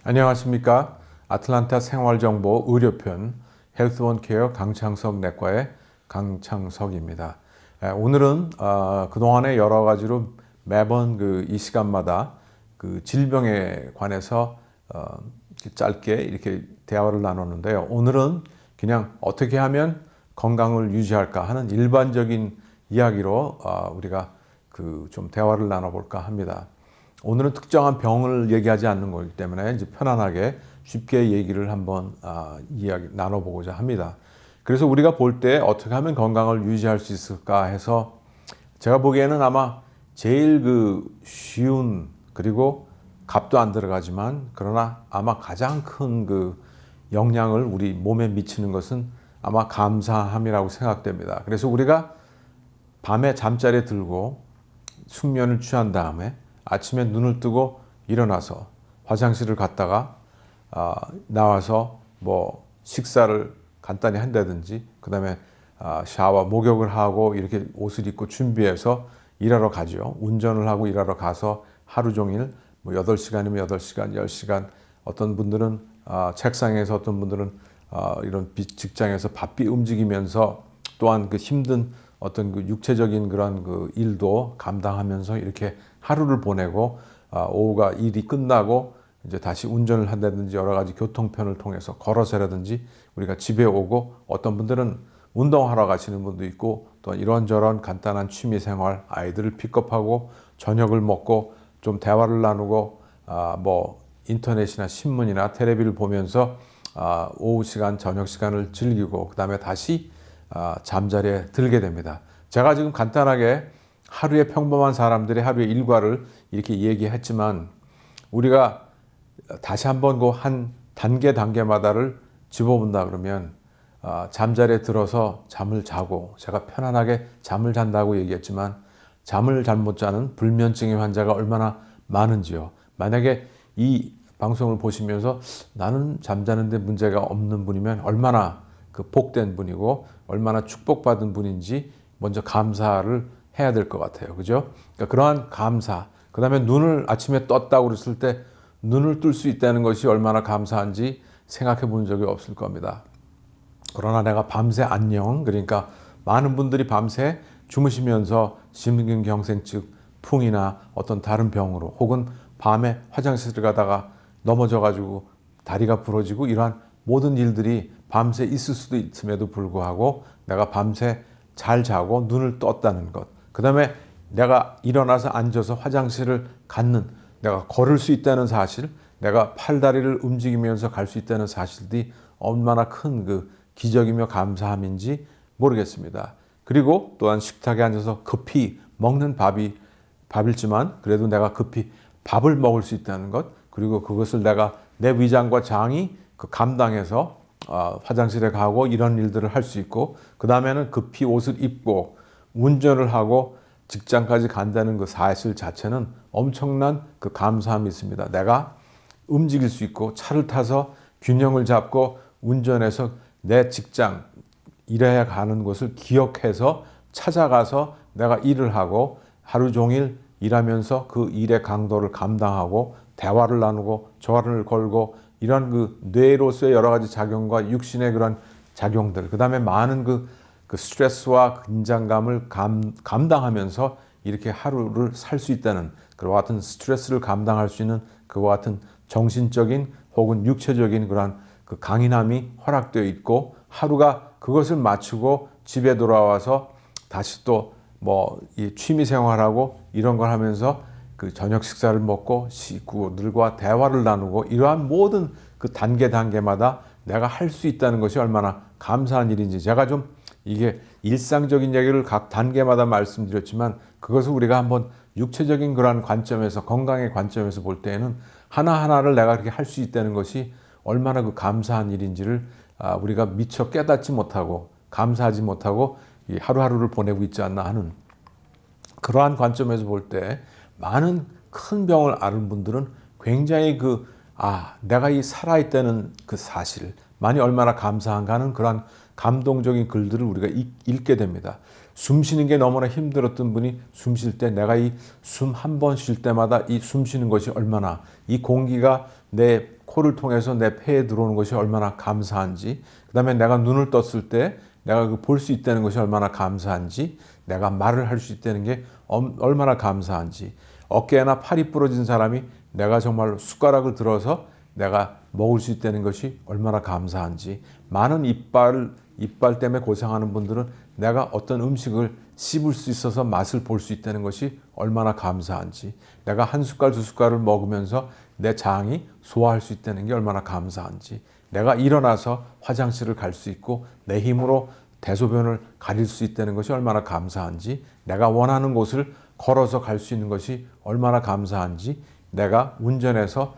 안녕하십니까. 아틀란타 생활정보 의료편 헬스원케어 강창석 내과의 강창석입니다. 오늘은 그동안에 여러 가지로 매번 이 시간마다 질병에 관해서 짧게 이렇게 대화를 나눴는데요. 오늘은 그냥 어떻게 하면 건강을 유지할까 하는 일반적인 이야기로 우리가 좀 대화를 나눠볼까 합니다. 오늘은 특정한 병을 얘기하지 않는 거기 때문에 이제 편안하게 쉽게 얘기를 한번 이야기 나눠보고자 합니다. 그래서 우리가 볼 때 어떻게 하면 건강을 유지할 수 있을까 해서 제가 보기에는 아마 제일 쉬운, 그리고 값도 안 들어가지만 그러나 아마 가장 큰 영향을 우리 몸에 미치는 것은 아마 감사함이라고 생각됩니다. 그래서 우리가 밤에 잠자리에 들고 숙면을 취한 다음에 아침에 눈을 뜨고 일어나서 화장실을 갔다가 나와서 식사를 간단히 한다든지, 그 다음에 샤워, 목욕을 하고 이렇게 옷을 입고 준비해서 일하러 가죠. 운전을 하고 일하러 가서 하루 종일 8시간이면 8시간, 10시간, 어떤 분들은 책상에서, 어떤 분들은 이런 직장에서 바삐 움직이면서 또한 힘든 어떤 육체적인 그런 일도 감당하면서 이렇게 하루를 보내고 오후가 일이 끝나고 이제 다시 운전을 한다든지 여러 가지 교통편을 통해서 걸어서라든지 우리가 집에 오고, 어떤 분들은 운동하러 가시는 분도 있고, 또 이런저런 간단한 취미 생활, 아이들을 픽업하고 저녁을 먹고 좀 대화를 나누고 인터넷이나 신문이나 텔레비를 보면서 오후 시간, 저녁 시간을 즐기고 그 다음에 다시 잠자리에 들게 됩니다. 제가 지금 간단하게 하루의 평범한 사람들의 하루의 일과를 이렇게 얘기했지만, 우리가 다시 한번 한 단계마다를 집어본다 그러면 잠자리에 들어서 잠을 자고, 제가 편안하게 잠을 잔다고 얘기했지만 잠을 잘못 자는 불면증의 환자가 얼마나 많은지요. 만약에 이 방송을 보시면서 나는 잠자는데 문제가 없는 분이면 얼마나 복된 분이고 얼마나 축복받은 분인지 먼저 감사를 해야 될 것 같아요. 그죠? 그러니까 그러한 감사, 그 다음에 눈을 아침에 떴다고 그랬을 때 눈을 뜰 수 있다는 것이 얼마나 감사한지 생각해 본 적이 없을 겁니다. 그러나 내가 밤새 안녕, 그러니까 많은 분들이 밤새 주무시면서 심근경색증, 풍이나 어떤 다른 병으로, 혹은 밤에 화장실을 가다가 넘어져가지고 다리가 부러지고, 이러한 모든 일들이 밤새 있을 수도 있음에도 불구하고 내가 밤새 잘 자고 눈을 떴다는 것, 그 다음에 내가 일어나서 앉아서 화장실을 갖는, 내가 걸을 수 있다는 사실, 내가 팔다리를 움직이면서 갈 수 있다는 사실들이 얼마나 큰 기적이며 감사함인지 모르겠습니다. 그리고 또한 식탁에 앉아서 급히 먹는 밥일지만 그래도 내가 급히 밥을 먹을 수 있다는 것, 그리고 그것을 내가 내 위장과 장이 감당해서 화장실에 가고 이런 일들을 할 수 있고, 그 다음에는 급히 옷을 입고 운전을 하고 직장까지 간다는 그 사실 자체는 엄청난 감사함이 있습니다. 내가 움직일 수 있고 차를 타서 균형을 잡고 운전해서 내 직장, 일해야 가는 곳을 기억해서 찾아가서 내가 일을 하고 하루 종일 일하면서 그 일의 강도를 감당하고 대화를 나누고 전화를 걸고, 이런 뇌로서의 여러 가지 작용과 육신의 그런 작용들, 그 다음에 많은 스트레스와 긴장감을 감당하면서 이렇게 하루를 살 수 있다는, 그와 같은 스트레스를 감당할 수 있는 그와 같은 정신적인 혹은 육체적인 그런 강인함이 허락되어 있고, 하루가 그것을 마치고 집에 돌아와서 다시 또 이 취미 생활하고 이런 걸 하면서 저녁 식사를 먹고 식구들과 대화를 나누고, 이러한 모든 단계마다 내가 할 수 있다는 것이 얼마나 감사한 일인지, 제가 좀 이게 일상적인 얘기를 각 단계마다 말씀드렸지만 그것을 우리가 한번 육체적인 그러한 관점에서, 건강의 관점에서 볼 때에는 하나하나를 내가 그렇게 할 수 있다는 것이 얼마나 감사한 일인지를 우리가 미처 깨닫지 못하고 감사하지 못하고 이 하루하루를 보내고 있지 않나 하는, 그러한 관점에서 볼 때 많은 큰 병을 앓은 분들은 굉장히 내가 이 살아있다는 사실만이 얼마나 감사한가 하는 그러한 감동적인 글들을 우리가 읽게 됩니다. 숨 쉬는 게 너무나 힘들었던 분이 숨 쉴 때, 내가 이 숨 한 번 쉴 때마다 이 숨 쉬는 것이 얼마나, 이 공기가 내 코를 통해서 내 폐에 들어오는 것이 얼마나 감사한지, 그 다음에 내가 눈을 떴을 때 내가 볼 수 있다는 것이 얼마나 감사한지, 내가 말을 할 수 있다는 게 얼마나 감사한지, 어깨나 팔이 부러진 사람이 내가 정말 숟가락을 들어서 내가 먹을 수 있다는 것이 얼마나 감사한지, 많은 이빨 때문에 고생하는 분들은 내가 어떤 음식을 씹을 수 있어서 맛을 볼 수 있다는 것이 얼마나 감사한지, 내가 한 숟갈 두 숟갈을 먹으면서 내 장이 소화할 수 있다는 게 얼마나 감사한지, 내가 일어나서 화장실을 갈 수 있고 내 힘으로 대소변을 가릴 수 있다는 것이 얼마나 감사한지, 내가 원하는 곳을 걸어서 갈 수 있는 것이 얼마나 감사한지, 내가 운전해서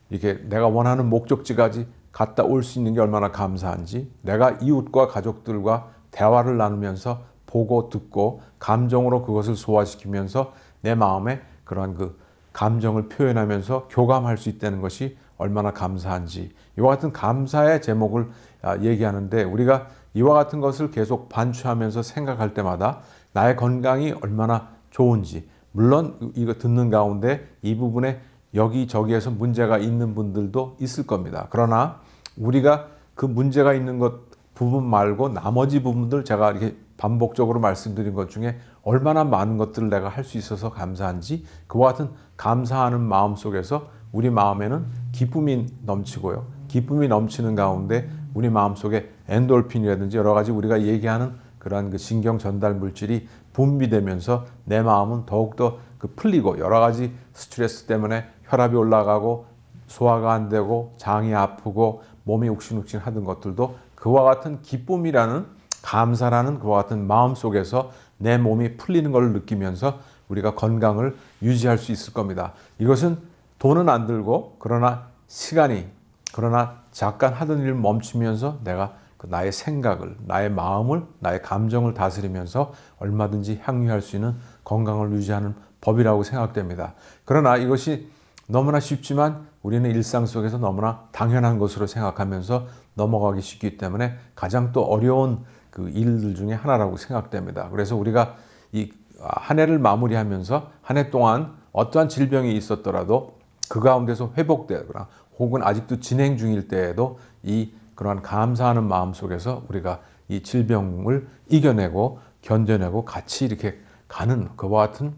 이게 내가 원하는 목적지까지 갔다 올 수 있는 게 얼마나 감사한지, 내가 이웃과 가족들과 대화를 나누면서 보고 듣고 감정으로 그것을 소화시키면서 내 마음에 그러한 감정을 표현하면서 교감할 수 있다는 것이 얼마나 감사한지, 이와 같은 감사의 제목을 얘기하는데, 우리가 이와 같은 것을 계속 반추하면서 생각할 때마다 나의 건강이 얼마나 좋은지, 물론 이거 듣는 가운데 이 부분에 여기저기에서 문제가 있는 분들도 있을 겁니다. 그러나 우리가 그 문제가 있는 것 부분 말고 나머지 부분들, 제가 이렇게 반복적으로 말씀드린 것 중에 얼마나 많은 것들을 내가 할 수 있어서 감사한지, 그와 같은 감사하는 마음 속에서 우리 마음에는 기쁨이 넘치고요. 기쁨이 넘치는 가운데 우리 마음속에 엔돌핀이라든지 여러 가지 우리가 얘기하는 그러한 신경 전달 물질이 분비되면서 내 마음은 더욱더 풀리고, 여러 가지 스트레스 때문에 혈압이 올라가고 소화가 안 되고 장이 아프고 몸이 욱신욱신 하던 것들도 그와 같은 기쁨이라는, 감사라는 그와 같은 마음 속에서 내 몸이 풀리는 걸 느끼면서 우리가 건강을 유지할 수 있을 겁니다. 이것은 돈은 안 들고, 그러나 그러나 잠깐 하던 일을 멈추면서 내가 나의 생각을, 나의 마음을, 나의 감정을 다스리면서 얼마든지 향유할 수 있는 건강을 유지하는 법이라고 생각됩니다. 그러나 이것이 너무나 쉽지만 우리는 일상 속에서 너무나 당연한 것으로 생각하면서 넘어가기 쉽기 때문에 가장 또 어려운 일들 중에 하나라고 생각됩니다. 그래서 우리가 이 한 해를 마무리하면서 한 해 동안 어떠한 질병이 있었더라도 그 가운데서 회복되거나 혹은 아직도 진행 중일 때에도 그러한 감사하는 마음 속에서 우리가 이 질병을 이겨내고 견뎌내고 같이 이렇게 가는 그와 같은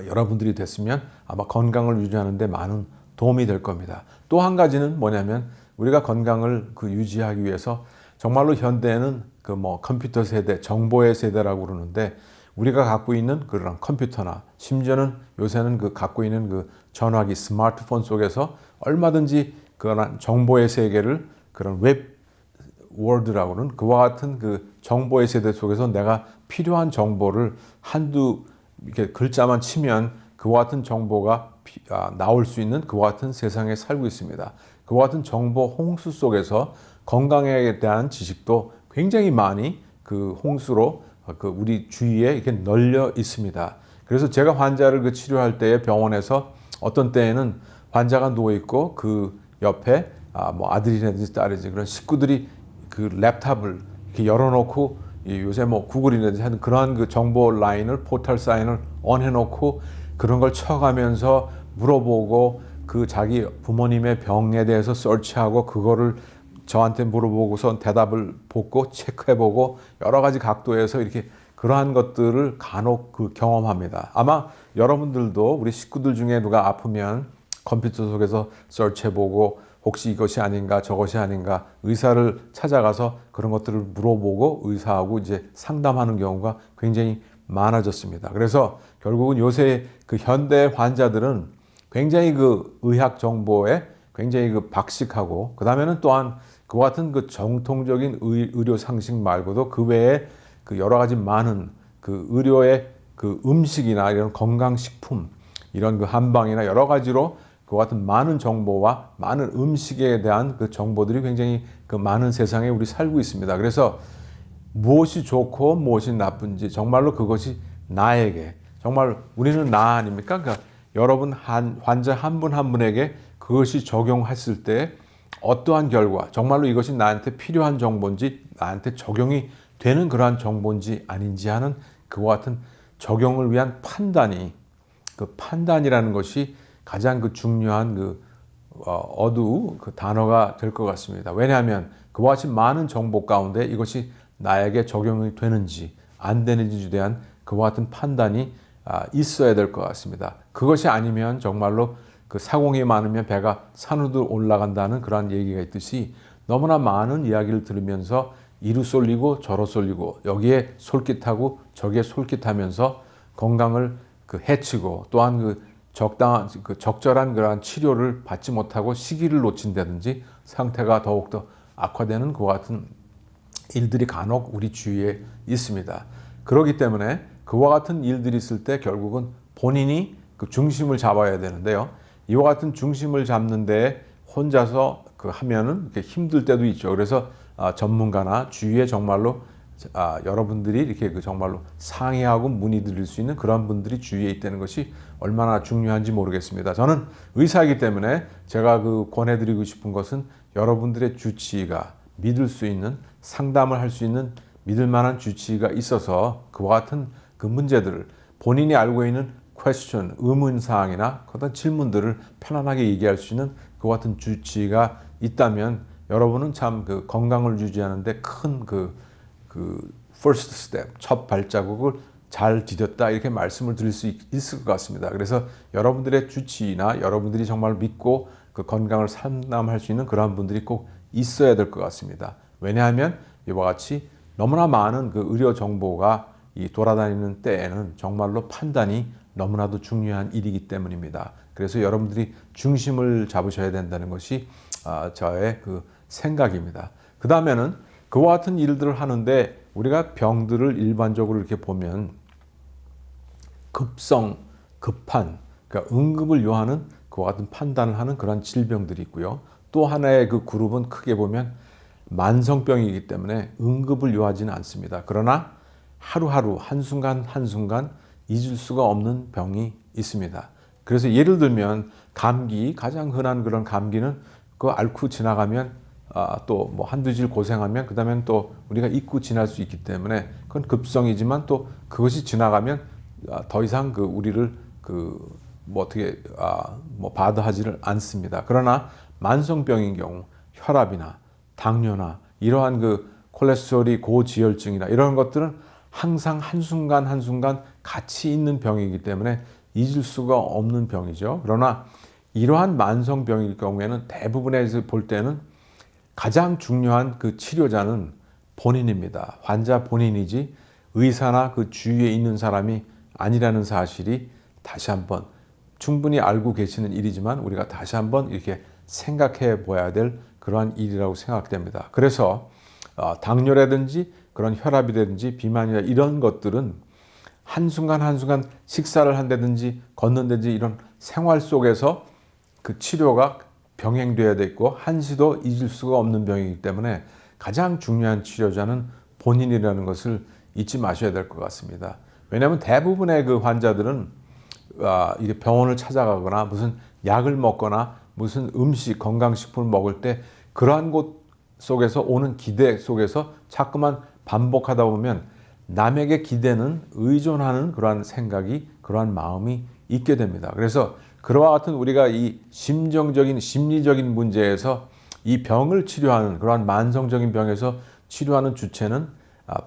여러분들이 됐으면 아마 건강을 유지하는 데 많은 도움이 될 겁니다. 또 한 가지는 뭐냐면, 우리가 건강을 유지하기 위해서 정말로 현대에는 컴퓨터 세대, 정보의 세대라고 그러는데, 우리가 갖고 있는 그런 컴퓨터나 심지어는 요새는 갖고 있는 전화기, 스마트폰 속에서 얼마든지 그런 정보의 세계를, 그런 웹 월드라고는 그와 같은 정보의 세대 속에서 내가 필요한 정보를 한두 이렇게 글자만 치면 그와 같은 정보가 나올 수 있는 그와 같은 세상에 살고 있습니다. 그와 같은 정보 홍수 속에서 건강에 대한 지식도 굉장히 많이 홍수로 우리 주위에 이렇게 널려 있습니다. 그래서 제가 환자를 치료할 때에 병원에서 어떤 때에는 환자가 누워 있고 그 옆에 아들이라든지 딸이든지 그런 식구들이 랩탑을 이렇게 열어놓고, 요새 구글이라든지 하는 그러한 정보 라인을, 포털 사인을 언해놓고 그런 걸 쳐가면서 물어보고 자기 부모님의 병에 대해서 서치하고 그거를 저한테 물어보고선 대답을 보고 체크해보고 여러 가지 각도에서 이렇게 그러한 것들을 간혹 경험합니다. 아마 여러분들도 우리 식구들 중에 누가 아프면 컴퓨터 속에서 서치해보고 혹시 이것이 아닌가 저것이 아닌가 의사를 찾아가서 그런 것들을 물어보고 의사하고 이제 상담하는 경우가 굉장히 많아졌습니다. 그래서 결국은 요새 현대 환자들은 굉장히 의학 정보에 굉장히 박식하고, 그 다음에는 또한 그와 같은 정통적인 의료 상식 말고도 그 외에 여러 가지 많은 의료의 음식이나 이런 건강식품, 이런 한방이나 여러 가지로 그와 같은 많은 정보와 많은 음식에 대한 정보들이 굉장히 많은 세상에 우리 살고 있습니다. 그래서 무엇이 좋고 무엇이 나쁜지 정말로 그것이 나에게, 정말 우리는 나 아닙니까? 그러니까 여러분 환자 한 분 한 분에게 그것이 적용했을 때 어떠한 결과, 정말로 이것이 나한테 필요한 정보인지 나한테 적용이 되는 그러한 정보인지 아닌지 하는 그와 같은 적용을 위한 판단이, 판단이라는 것이 가장 중요한 어두 그 단어가 될 것 같습니다. 왜냐하면 그와 같이 많은 정보 가운데 이것이 나에게 적용이 되는지 안 되는지에 대한 그와 같은 판단이 있어야 될 것 같습니다. 그것이 아니면 정말로 그 사공이 많으면 배가 산으로 올라간다는 그런 얘기가 있듯이 너무나 많은 이야기를 들으면서 이루 쏠리고 저로 쏠리고 여기에 솔깃하고 저기에 솔깃하면서 건강을 그 해치고 또한 적절한 그러한 치료를 받지 못하고 시기를 놓친다든지 상태가 더욱더 악화되는 그와 같은 일들이 간혹 우리 주위에 있습니다. 그렇기 때문에 그와 같은 일들이 있을 때 결국은 본인이 그 중심을 잡아야 되는데요. 이와 같은 중심을 잡는 데 혼자서 하면은 힘들 때도 있죠. 그래서 전문가나 주위에 정말로 여러분들이 이렇게 정말로 상의하고 문의드릴 수 있는 그런 분들이 주위에 있다는 것이 얼마나 중요한지 모르겠습니다. 저는 의사이기 때문에 제가 권해드리고 싶은 것은 여러분들의 주치의가 믿을 수 있는 상담을 할 수 있는 믿을 만한 주치의가 있어서 그와 같은 그 문제들을 본인이 알고 있는 퀘스천, 의문사항이나 어떤 질문들을 편안하게 얘기할 수 있는 그와 같은 주치의가 있다면 여러분은 참 그 건강을 유지하는데 큰 first step, 첫 발자국을 잘 디뎠다 이렇게 말씀을 드릴 수 있을 것 같습니다. 그래서 여러분들의 주치의나 여러분들이 정말 믿고 그 건강을 상담할 수 있는 그러한 분들이 꼭 있어야 될 것 같습니다. 왜냐하면 이와 같이 너무나 많은 그 의료 정보가 돌아다니는 때에는 정말로 판단이 너무나도 중요한 일이기 때문입니다. 그래서 여러분들이 중심을 잡으셔야 된다는 것이 저의 그 생각입니다. 그 다음에는 그와 같은 일들을 하는데 우리가 병들을 일반적으로 이렇게 보면 급한, 그러니까 응급을 요하는 그와 같은 판단을 하는 그런 질병들이 있고요. 또 하나의 그 그룹은 크게 보면 만성병이기 때문에 응급을 요하지는 않습니다. 그러나 하루하루 한순간 잊을 수가 없는 병이 있습니다. 그래서 예를 들면 감기, 가장 흔한 그런 감기는 그 앓고 지나가면 또 뭐 한두 질 고생하면 그 다음엔 또 우리가 잊고 지날 수 있기 때문에 그건 급성이지만 또 그것이 지나가면 더 이상 우리를 어떻게 바드하지를 않습니다. 그러나 만성병인 경우 혈압이나 당뇨나 이러한 콜레스테롤이 고지혈증이나 이런 것들은 항상 한순간 같이 있는 병이기 때문에 잊을 수가 없는 병이죠. 그러나 이러한 만성병일 경우에는 대부분에서 볼 때는 가장 중요한 그 치료자는 본인입니다. 환자 본인이지 의사나 그 주위에 있는 사람이 아니라는 사실이 다시 한번 충분히 알고 계시는 일이지만 우리가 다시 한번 이렇게 생각해 봐야 될 그러한 일이라고 생각됩니다. 그래서 당뇨라든지 그런 혈압이라든지 비만이나 이런 것들은 한순간 식사를 한다든지 걷는다든지 이런 생활 속에서 그 치료가 병행돼야 되고 한시도 잊을 수가 없는 병이기 때문에 가장 중요한 치료자는 본인이라는 것을 잊지 마셔야 될 것 같습니다. 왜냐하면 대부분의 그 환자들은 이게 병원을 찾아가거나 무슨 약을 먹거나 무슨 음식, 건강식품을 먹을 때 그러한 곳 속에서 오는 기대 속에서 자꾸만 반복하다 보면 남에게 기대는 의존하는 그러한 생각이, 그러한 마음이 있게 됩니다. 그래서 그와 같은 우리가 이 심리적인 문제에서 이 병을 치료하는 그러한 만성적인 병에서 치료하는 주체는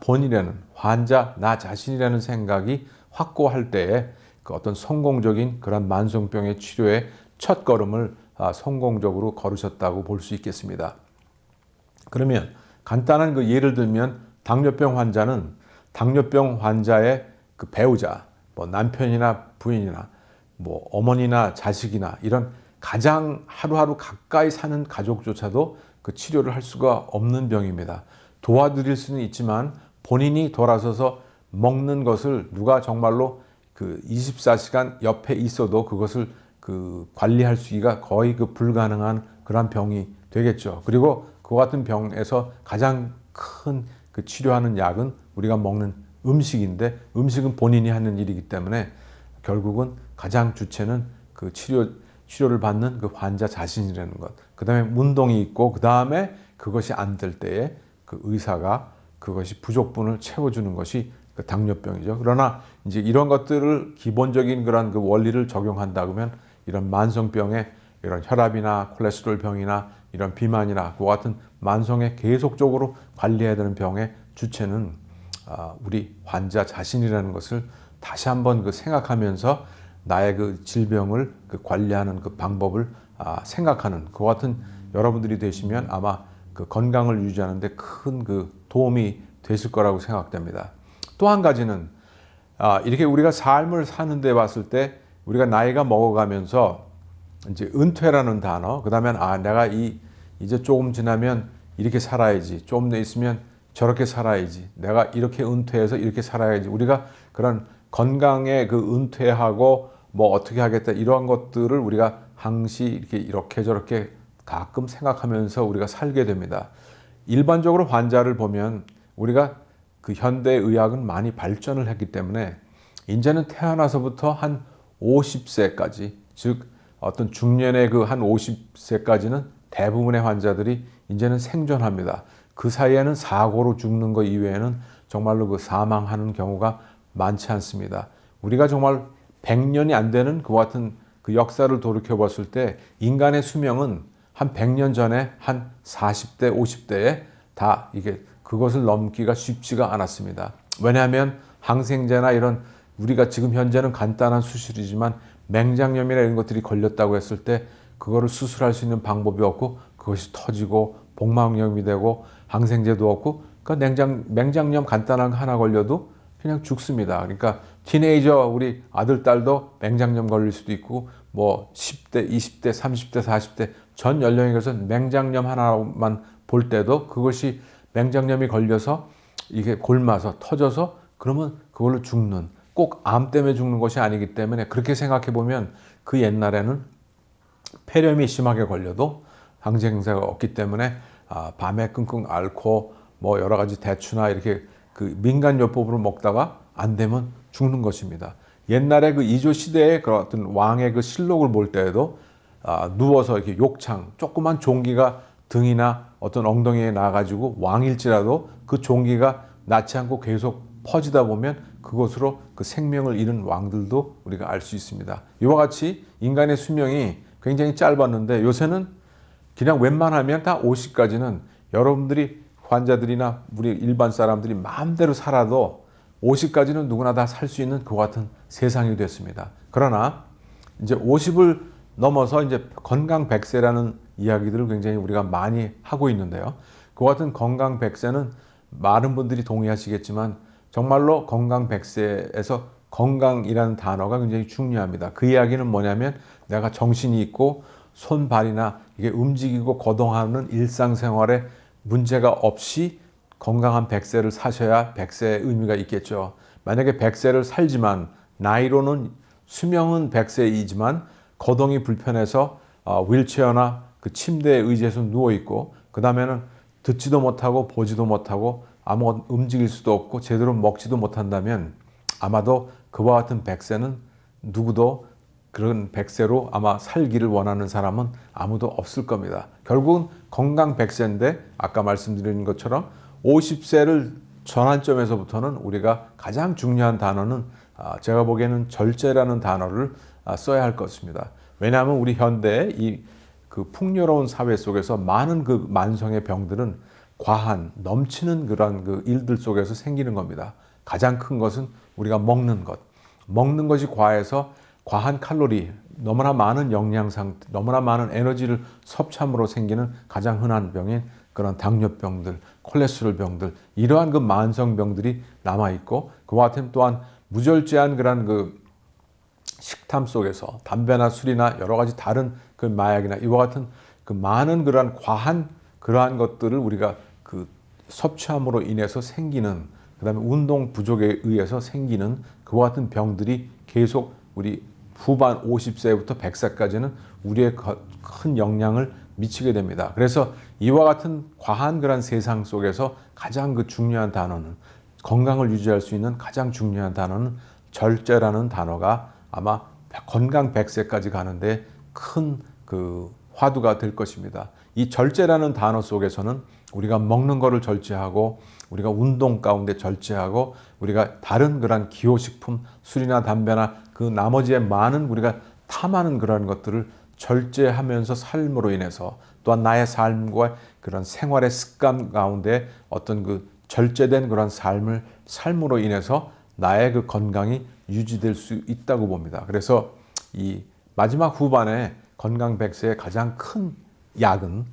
본인이라는 환자, 나 자신이라는 생각이 확고할 때에 그 어떤 성공적인 그런 만성병의 치료의 첫 걸음을 성공적으로 걸으셨다고 볼 수 있겠습니다. 그러면 간단한 예를 들면 당뇨병 환자의 그 배우자, 뭐 남편이나 부인이나 뭐 어머니나 자식이나 이런 가장 하루하루 가까이 사는 가족조차도 그 치료를 할 수가 없는 병입니다. 도와드릴 수는 있지만 본인이 돌아서서 먹는 것을 누가 정말로 24시간 옆에 있어도 그것을 관리할 수가 거의 불가능한 그런 병이 되겠죠. 그리고 그 같은 병에서 가장 큰 치료하는 약은 우리가 먹는 음식인데 음식은 본인이 하는 일이기 때문에 결국은 가장 주체는 치료를 받는 그 환자 자신이라는 것. 그 다음에 운동이 있고 그 다음에 그것이 안 될 때에 그 의사가 그것이 부족분을 채워주는 것이 당뇨병이죠. 그러나 이제 이런 것들을 기본적인 그런 원리를 적용한다 그러면 이런 만성병의 이런 혈압이나 콜레스테롤 병이나 이런 비만이나 그와 같은 만성에 계속적으로 관리해야 되는 병의 주체는 우리 환자 자신이라는 것을 다시 한번 그 생각하면서 나의 그 질병을 그 관리하는 그 방법을 생각하는 그와 같은 여러분들이 되시면 아마 그 건강을 유지하는 데 큰 그 도움이 되실 거라고 생각됩니다. 또 한 가지는 이렇게 우리가 삶을 사는데 봤을 때 우리가 나이가 먹어가면서 이제 은퇴라는 단어, 그다음에 내가 이제 조금 지나면 이렇게 살아야지, 좀 더 있으면 저렇게 살아야지, 내가 이렇게 은퇴해서 이렇게 살아야지. 우리가 그런 건강에 그 은퇴하고 뭐 어떻게 하겠다 이러한 것들을 우리가 항시 이렇게 저렇게 가끔 생각하면서 우리가 살게 됩니다. 일반적으로 환자를 보면 우리가 그 현대 의학은 많이 발전을 했기 때문에 이제는 태어나서부터 한 50세까지, 즉 어떤 중년의 그 한 50세까지는 대부분의 환자들이 이제는 생존합니다. 그 사이에는 사고로 죽는 것 이외에는 정말로 그 사망하는 경우가 많지 않습니다. 우리가 정말 100년이 안 되는 그와 같은 그 역사를 돌이켜 봤을 때 인간의 수명은 한 100년 전에 한 40대, 50대에 다 이게 그것을 넘기가 쉽지가 않았습니다. 왜냐하면 항생제나 이런 우리가 지금 현재는 간단한 수술이지만 맹장염이나 이런 것들이 걸렸다고 했을 때 그거를 수술할 수 있는 방법이 없고 그것이 터지고 복막염이 되고 항생제도 없고 그러니까 맹장염 간단한 거 하나 걸려도 그냥 죽습니다. 그러니까 티네이저 우리 아들, 딸도 맹장염 걸릴 수도 있고 뭐 10대, 20대, 30대, 40대 전 연령에서 맹장염 하나만 볼 때도 그것이 맹장염이 걸려서 이게 골마서 터져서 그러면 그걸로 죽는, 꼭 암 때문에 죽는 것이 아니기 때문에 그렇게 생각해 보면 그 옛날에는 폐렴이 심하게 걸려도 항생제가 없기 때문에 밤에 끙끙 앓고 뭐 여러 가지 대추나 이렇게 그 민간요법으로 먹다가 안 되면 죽는 것입니다. 옛날에 그 이조 시대의 그런 어떤 왕의 그 실록을 볼 때에도 누워서 이렇게 욕창, 조그만 종기가 등이나 어떤 엉덩이에 나가지고 왕일지라도 그 종기가 낫지 않고 계속 퍼지다 보면 그것으로 그 생명을 잃은 왕들도 우리가 알 수 있습니다. 이와 같이 인간의 수명이 굉장히 짧았는데 요새는 그냥 웬만하면 다 50까지는 여러분들이 환자들이나 우리 일반 사람들이 마음대로 살아도 50까지는 누구나 다 살 수 있는 그와 같은 세상이 됐습니다. 그러나 이제 50을 넘어서 이제 건강 100세라는 이야기들을 굉장히 우리가 많이 하고 있는데요. 그와 같은 건강 100세는 많은 분들이 동의하시겠지만 정말로 건강 100세에서 건강이라는 단어가 굉장히 중요합니다. 그 이야기는 뭐냐면 내가 정신이 있고 손, 발이나 이게 움직이고 거동하는 일상생활에 문제가 없이 건강한 100세를 사셔야 100세의 의미가 있겠죠. 만약에 100세를 살지만 나이로는 수명은 100세이지만 거동이 불편해서 휠체어나 그 침대에 의지해서 누워있고 그 다음에는 듣지도 못하고 보지도 못하고 아무것도 움직일 수도 없고 제대로 먹지도 못한다면 아마도 그와 같은 100세는 누구도 그런 100세로 아마 살기를 원하는 사람은 아무도 없을 겁니다. 결국은 건강 100세인데 아까 말씀드린 것처럼 50세를 전환점에서부터는 우리가 가장 중요한 단어는 제가 보기에는 절제라는 단어를 써야 할 것입니다. 왜냐하면 우리 현대의 이 그 풍요로운 사회 속에서 많은 그 만성의 병들은 과한 넘치는 그런 그 일들 속에서 생기는 겁니다. 가장 큰 것은 우리가 먹는 것. 먹는 것이 과해서 과한 칼로리, 너무나 많은 영양상, 너무나 많은 에너지를 섭취함으로 생기는 가장 흔한 병인 그런 당뇨병들, 콜레스테롤 병들, 이러한 그 만성병들이 남아있고 그와 같은 또한 무절제한 그런 그 식탐 속에서 담배나 술이나 여러 가지 다른 그 마약이나 이와 같은 그 많은 그러한 과한 그러한 것들을 우리가 그 섭취함으로 인해서 생기는 그다음에 운동 부족에 의해서 생기는 그와 같은 병들이 계속 우리 후반 50세부터 100세까지는 우리의 큰 영향을 미치게 됩니다. 그래서 이와 같은 과한 그런 세상 속에서 가장 그 중요한 단어는 건강을 유지할 수 있는 가장 중요한 단어는 절제라는 단어가 아마 건강 100세까지 가는데 큰 그 화두가 될 것입니다. 이 절제라는 단어 속에서는 우리가 먹는 거를 절제하고 우리가 운동 가운데 절제하고 우리가 다른 그런 기호식품, 술이나 담배나 그 나머지의 많은 우리가 탐하는 그런 것들을 절제하면서 삶으로 인해서 또한 나의 삶과 그런 생활의 습관 가운데 어떤 그 절제된 그런 삶으로 인해서 나의 그 건강이 유지될 수 있다고 봅니다. 그래서 이 마지막 후반에 건강 100세의 가장 큰 약은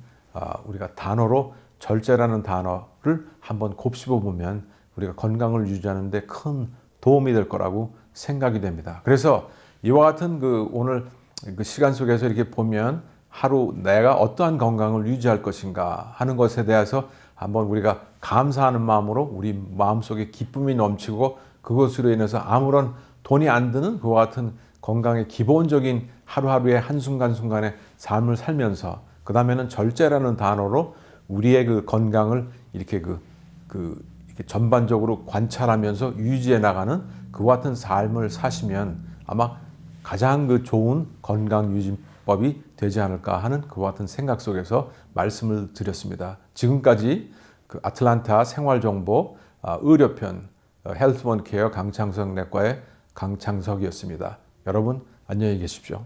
우리가 단어로 절제라는 단어를 한번 곱씹어 보면 우리가 건강을 유지하는 데 큰 도움이 될 거라고 생각이 됩니다. 그래서 이와 같은 그 오늘 그 시간 속에서 이렇게 보면 하루 내가 어떠한 건강을 유지할 것인가 하는 것에 대해서 한번 우리가 감사하는 마음으로 우리 마음속에 기쁨이 넘치고 그것으로 인해서 아무런 돈이 안 드는 그와 같은 건강의 기본적인 하루하루의 한순간순간의 삶을 살면서 그 다음에는 절제라는 단어로 우리의 그 건강을 이렇게 이렇게 전반적으로 관찰하면서 유지해 나가는 그와 같은 삶을 사시면 아마 가장 그 좋은 건강 유지법이 되지 않을까 하는 그와 같은 생각 속에서 말씀을 드렸습니다. 지금까지 그 아틀란타 생활정보 의료편 헬스원 케어 강창석 내과의 강창석이었습니다. 여러분 안녕히 계십시오.